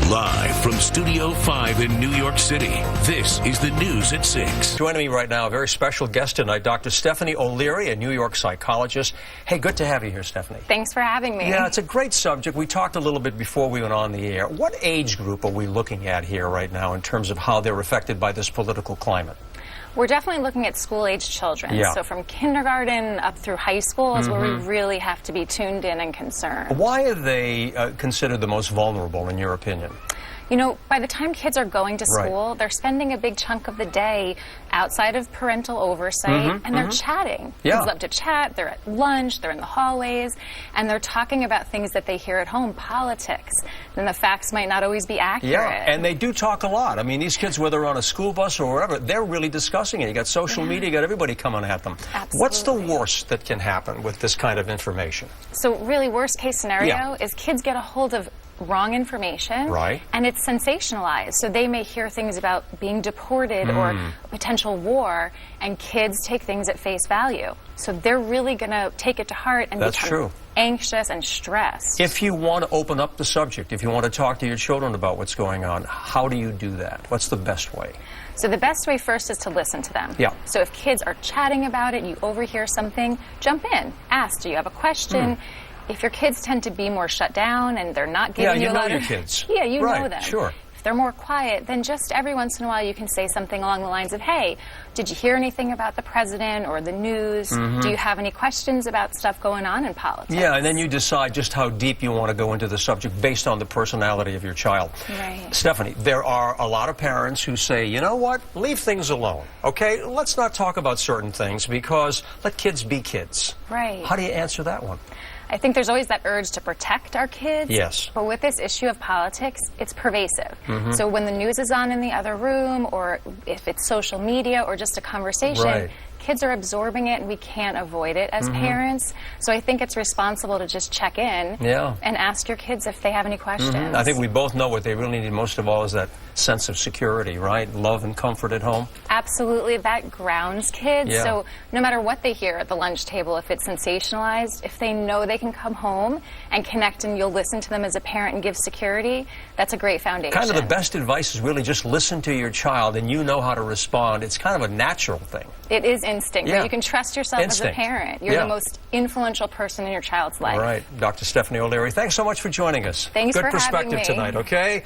Live from Studio 5 in New York City, this is the News at 6. Joining me right now, a very special guest tonight, Dr. Stephanie O'Leary, a New York psychologist. Hey, good to have you here, Stephanie. Thanks for having me. Yeah, it's a great subject. We talked a little bit before we went on the air. What age group are we looking at here right now in terms of how they're affected by this political climate? We're definitely looking at school-age children. Yeah. So from kindergarten up through high school is where we really have to be tuned in and concerned. Why are they considered the most vulnerable, in your opinion? You know, by the time kids are going to school, they're spending a big chunk of the day outside of parental oversight, and they're chatting. Yeah. Kids love to chat, they're at lunch, they're in the hallways, and they're talking about things that they hear at home, politics. Then the facts might not always be accurate. Yeah, and they do talk a lot. I mean, these kids, whether on a school bus or wherever, they're really discussing it. You got social media, you got everybody coming at them. Absolutely. What's the worst that can happen with this kind of information? So really, worst case scenario is kids get a hold of wrong information, and it's sensationalized. So they may hear things about being deported or potential war, and kids take things at face value. So they're really going to take it to heart and become anxious and stressed. If you want to open up the subject, if you want to talk to your children about what's going on, how do you do that? What's the best way? So the best way first is to listen to them. Yeah. So if kids are chatting about it, you overhear something, jump in, ask, do you have a question? If your kids tend to be more shut down and they're not giving you a lot of... your kids. Yeah, you know them. Sure. If they're more quiet, then just every once in a while you can say something along the lines of, hey, did you hear anything about the president or the news? Do you have any questions about stuff going on in politics? Yeah, and then you decide just how deep you want to go into the subject based on the personality of your child. Right. Stephanie, there are a lot of parents who say, you know what, leave things alone, okay? Let's not talk about certain things because let kids be kids. Right. How do you answer that one? I think there's always that urge to protect our kids. Yes. But with this issue of politics, it's pervasive. So when the news is on in the other room, or if it's social media or just a conversation, kids are absorbing it and we can't avoid it as parents. So I think it's responsible to just check in and ask your kids if they have any questions. I think we both know what they really need most of all is that sense of security, right? Love and comfort at home. Absolutely. That grounds kids. Yeah. So no matter what they hear at the lunch table, if it's sensationalized, if they know they can come home and connect and you'll listen to them as a parent and give security, that's a great foundation. Kind of the best advice is really just listen to your child and you know how to respond. It's kind of a natural thing. It is instinct, but you can trust yourself as a parent. You're the most influential person in your child's life. All right. Dr. Stephanie O'Leary, thanks so much for joining us. Thanks for having me. Good perspective tonight, okay?